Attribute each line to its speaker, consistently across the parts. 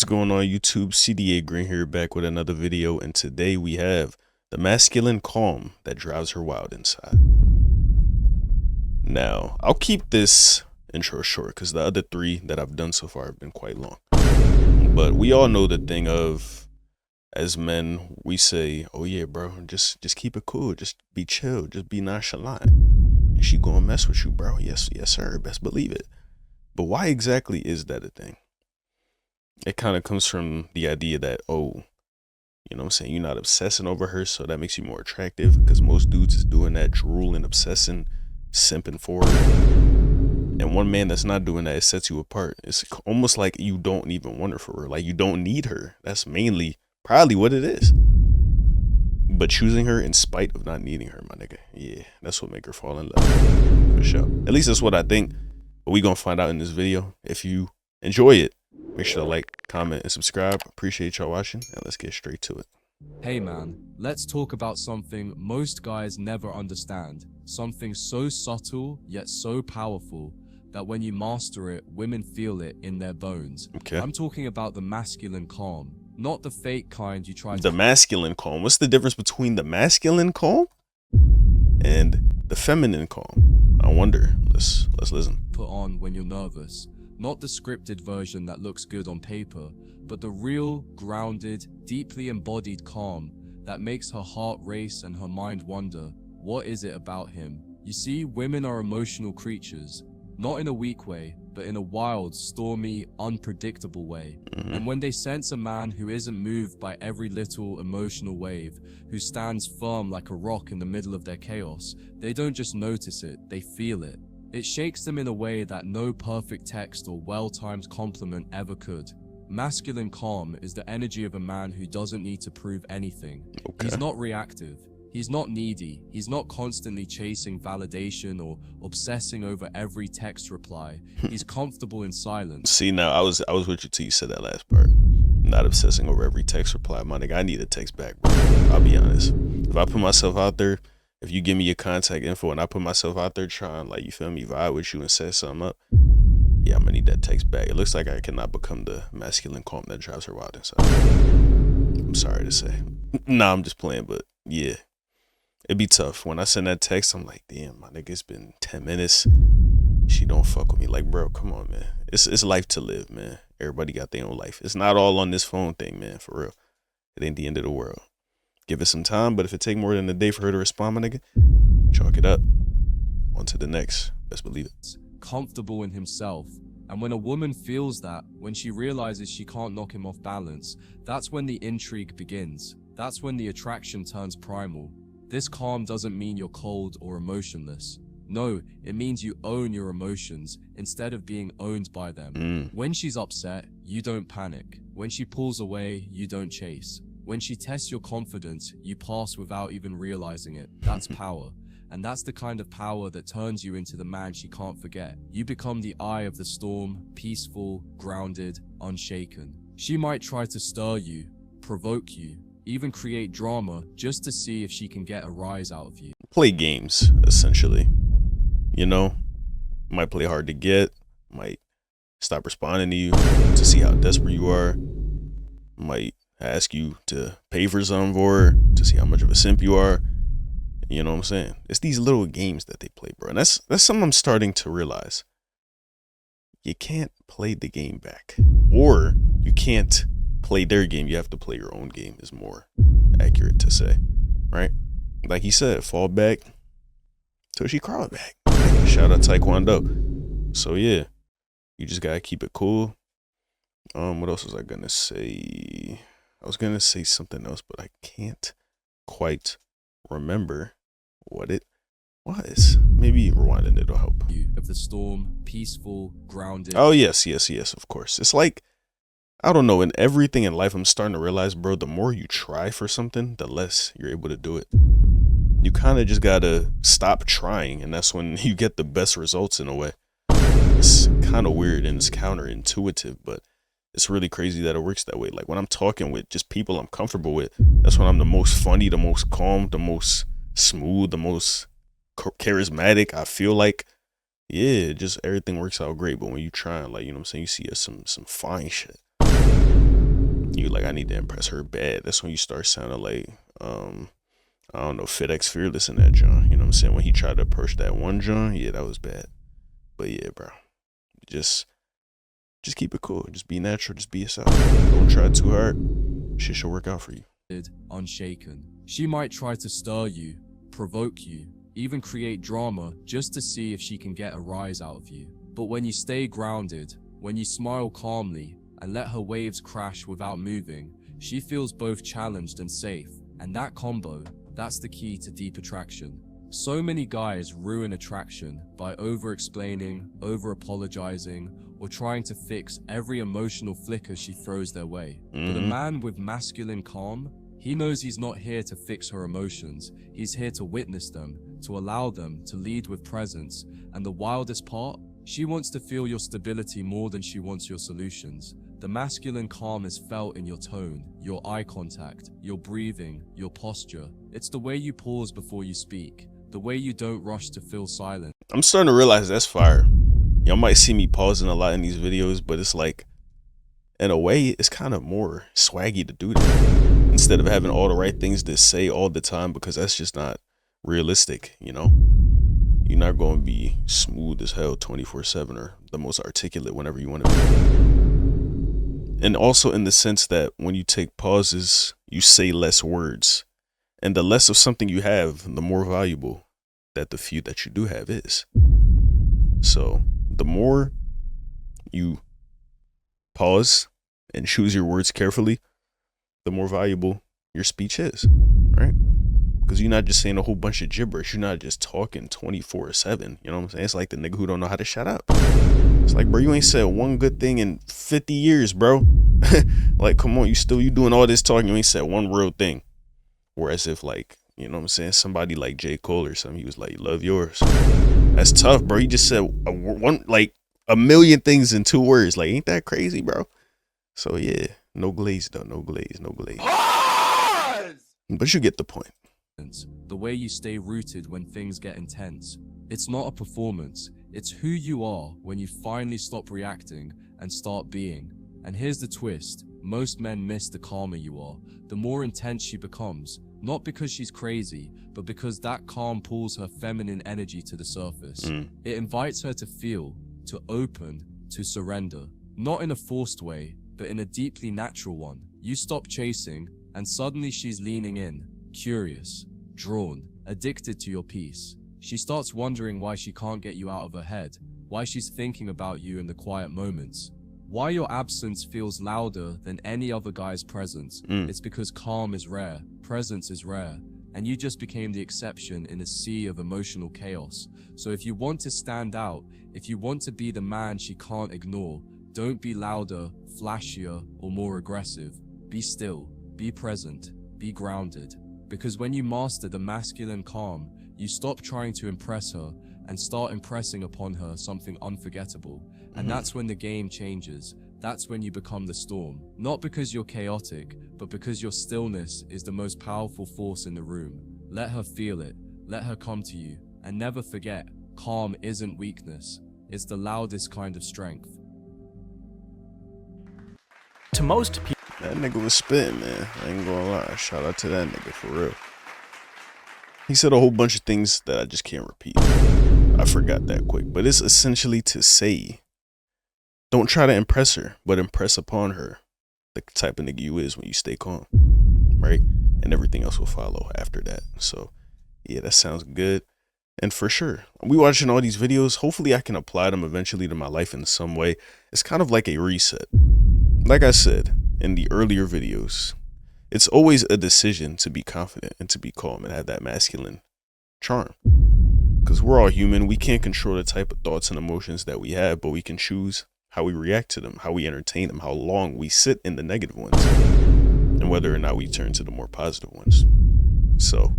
Speaker 1: What's going on YouTube? CDA Green here, back with another video, and today we have the masculine calm that drives her wild inside. Now, I'll keep this intro short because the other three that I've done so far have been quite long. But we all know the thing of, as men, we say, oh yeah, bro, just keep it cool, just be chill, just be nonchalant. And she gonna mess with you, bro. Yes, sir, best believe it. But why exactly is that a thing? It kind of comes from the idea that, oh, you know what I'm saying, you're not obsessing over her, so that makes you more attractive, because most dudes is doing that, drooling, obsessing, simping for her. And one man that's not doing that, it sets you apart. It's almost like you don't even want her for her, like you don't need her. That's mainly probably what it is. But choosing her in spite of not needing her, my nigga, yeah, that's what make her fall in love, for sure. At least that's what I think. But we gonna find out in this video. If you enjoy it, make sure to like, comment, and subscribe. Appreciate y'all watching, and let's get straight to it.
Speaker 2: Hey man, let's talk about something most guys never understand. Something so subtle, yet so powerful, that when you master it, women feel it in their bones.
Speaker 1: Okay.
Speaker 2: I'm talking about the masculine calm, not the fake kind you try to—
Speaker 1: The masculine calm. What's the difference between the masculine calm and the feminine calm? I wonder. Let's listen.
Speaker 2: put on when you're nervous. Not the scripted version that looks good on paper, but the real, grounded, deeply embodied calm that makes her heart race and her mind wonder, what is it about him? You see, women are emotional creatures, not in a weak way, but in a wild, stormy, unpredictable way. And when they sense a man who isn't moved by every little emotional wave, who stands firm like a rock in the middle of their chaos, they don't just notice it, they feel it. It shakes them in a way that no perfect text or well-timed compliment ever could. Masculine calm is the energy of a man who doesn't need to prove anything.
Speaker 1: Okay.
Speaker 2: He's not reactive. He's not needy. He's not constantly chasing validation or obsessing over every text reply. He's comfortable in silence.
Speaker 1: See, now I was with you till you said that last part. Not obsessing over every text reply, my nigga. I need a text back, bro. I'll be honest. If I put myself out there, if you give me your contact info and I put myself out there trying, like, you feel me, vibe with you and set something up, yeah, I'm gonna need that text back. It looks like I cannot become the masculine calm that drives her wild inside. I'm sorry to say. Nah, I'm just playing, but yeah, it'd be tough. When I send that text, I'm like, damn, my nigga, it's been 10 minutes. She don't fuck with me. Like, bro, come on, man. It's life to live, man. Everybody got their own life. It's not all on this phone thing, man, for real. It ain't the end of the world. Give it some time, but if it take more than a day for her to respond, my nigga, chalk it up. On to the next. Best believe it.
Speaker 2: Comfortable in himself. And when a woman feels that, when she realizes she can't knock him off balance, that's when the intrigue begins. That's when the attraction turns primal. This calm doesn't mean you're cold or emotionless. No, it means you own your emotions instead of being owned by them. When she's upset, you don't panic. When she pulls away, you don't chase. When she tests your confidence, you pass without even realizing it. That's power. And that's the kind of power that turns you into the man she can't forget. You become the eye of the storm, peaceful, grounded, unshaken. She might try to stir you, provoke you, even create drama just to see if she can get a rise out of you.
Speaker 1: Play games, essentially. You know, might play hard to get, might stop responding to you to see how desperate you are, might ask you to pay for something for her to see how much of a simp you are. You know what I'm saying? It's these little games that they play, bro. And that's something I'm starting to realize. You can't play the game back, or you can't play their game. You have to play your own game, is more accurate to say, right? Like he said, fall back till she crawl back. Shout out Taekwondo. So yeah, you just gotta keep it cool. What else was I gonna say? I was gonna say something else, but I can't quite remember what it was. Maybe rewinding it'll help.
Speaker 2: Of the storm, peaceful, grounded.
Speaker 1: Oh yes, of course. It's like, I don't know, in everything in life I'm starting to realize, bro, the more you try for something, the less you're able to do it. You kind of just gotta stop trying, and that's when you get the best results in a way. It's kind of weird and it's counterintuitive, but it's really crazy that it works that way. Like when I'm talking with just people I'm comfortable with, that's when I'm the most funny, the most calm, the most smooth, the most charismatic. I feel like, yeah, just everything works out great. But when you try and, like, you know what I'm saying, you see some fine shit, You like, I need to impress her bad. That's when you start sounding like, I don't know, FedEx Fearless in that John. You know what I'm saying? When he tried to approach that one John, yeah, that was bad. But yeah, bro, just keep it cool. Just be natural. Just be yourself. Don't try too hard. Shit should work out for you.
Speaker 2: Unshaken. She might try to stir you, provoke you, even create drama just to see if she can get a rise out of you. But when you stay grounded, when you smile calmly and let her waves crash without moving, she feels both challenged and safe. And that combo, that's the key to deep attraction. So many guys ruin attraction by over-explaining, over-apologizing, or trying to fix every emotional flicker she throws their way. But a man with masculine calm, he knows he's not here to fix her emotions. He's here to witness them, to allow them, to lead with presence. And the wildest part, she wants to feel your stability more than she wants your solutions. The masculine calm is felt in your tone, your eye contact, your breathing, your posture. It's the way you pause before you speak, the way you don't rush to fill silence.
Speaker 1: I'm starting to realize that's fire. Y'all might see me pausing a lot in these videos, but it's like, in a way, it's kind of more swaggy to do that instead of having all the right things to say all the time, because that's just not realistic, you know? You're not going to be smooth as hell 24/7 or the most articulate whenever you want to be. And also in the sense that when you take pauses, you say less words. And the less of something you have, the more valuable that the few that you do have is. So the more you pause and choose your words carefully, the more valuable your speech is, right? Because you're not just saying a whole bunch of gibberish. You're not just talking 24/7. You know what I'm saying? It's like the nigga who don't know how to shut up. It's like, bro, you ain't said one good thing in 50 years, bro. Like, come on, you doing all this talking, you ain't said one real thing. Whereas if, like, you know what I'm saying, somebody like J. Cole or something, he was like, love yours. That's tough, bro. He just said a million things in 2 words. Like, ain't that crazy, bro? So yeah, no glaze though, no glaze. But you get the point.
Speaker 2: The way you stay rooted when things get intense. It's not a performance, it's who you are when you finally stop reacting and start being. And here's the twist, most men miss the calmer you are, the more intense she becomes, not because she's crazy, but because that calm pulls her feminine energy to the surface. It invites her to feel, to open, to surrender, not in a forced way, but in a deeply natural one. You stop chasing, and suddenly she's leaning in, curious, drawn, addicted to your peace. She starts wondering why she can't get you out of her head, why she's thinking about you in the quiet moments, why your absence feels louder than any other guy's presence. It's because calm is rare, presence is rare, and you just became the exception in a sea of emotional chaos. So if you want to stand out, if you want to be the man she can't ignore, don't be louder, flashier, or more aggressive. Be still, be present, be grounded. Because when you master the masculine calm, you stop trying to impress her and start impressing upon her something unforgettable. And that's when the game changes. That's when you become the storm. Not because you're chaotic, but because your stillness is the most powerful force in the room. Let her feel it. Let her come to you. And never forget, calm isn't weakness. It's the loudest kind of strength.
Speaker 3: To most people,
Speaker 1: that nigga was spitting, man. I ain't gonna lie. Shout out to that nigga for real. He said a whole bunch of things that I just can't repeat. I forgot that quick. But it's essentially to say, don't try to impress her, but impress upon her the type of nigga you is when you stay calm, right? And everything else will follow after that. So yeah, that sounds good. And for sure, we watching all these videos. Hopefully I can apply them eventually to my life in some way. It's kind of like a reset. Like I said in the earlier videos, it's always a decision to be confident and to be calm and have that masculine charm. Because we're all human. We can't control the type of thoughts and emotions that we have, but we can choose how we react to them, how we entertain them, how long we sit in the negative ones, and whether or not we turn to the more positive ones. So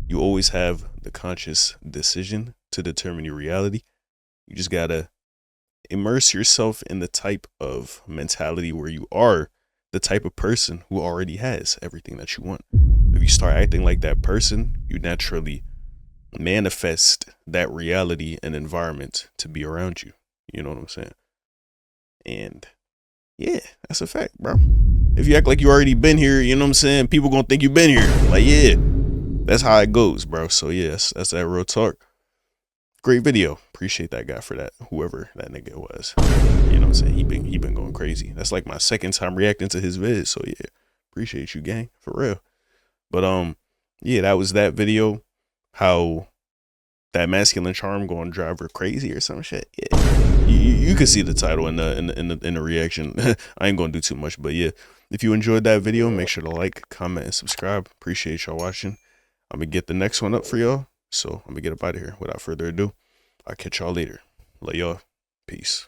Speaker 1: you always have the conscious decision to determine your reality. You just gotta immerse yourself in the type of mentality where you are the type of person who already has everything that you want. If you start acting like that person, you naturally manifest that reality and environment to be around you. You know what I'm saying? And yeah, that's a fact, bro. If you act like you already been here, you know what I'm saying? People gonna think you been here. Like, yeah, that's how it goes, bro. So yes, that's that real talk. Great video. Appreciate that guy for that. Whoever that nigga was. You know what I'm saying? He been going crazy. That's like my second time reacting to his vids. So yeah. Appreciate you, gang. For real. But yeah, that was that video. How that masculine charm going to drive her crazy or some shit. Yeah. You can see the title in the reaction. I ain't gonna do too much, but yeah. If you enjoyed that video, make sure to like, comment, and subscribe. Appreciate y'all watching. I'm gonna get the next one up for y'all. So I'm gonna get up out of here. Without further ado, I'll catch y'all later. Love y'all. Peace.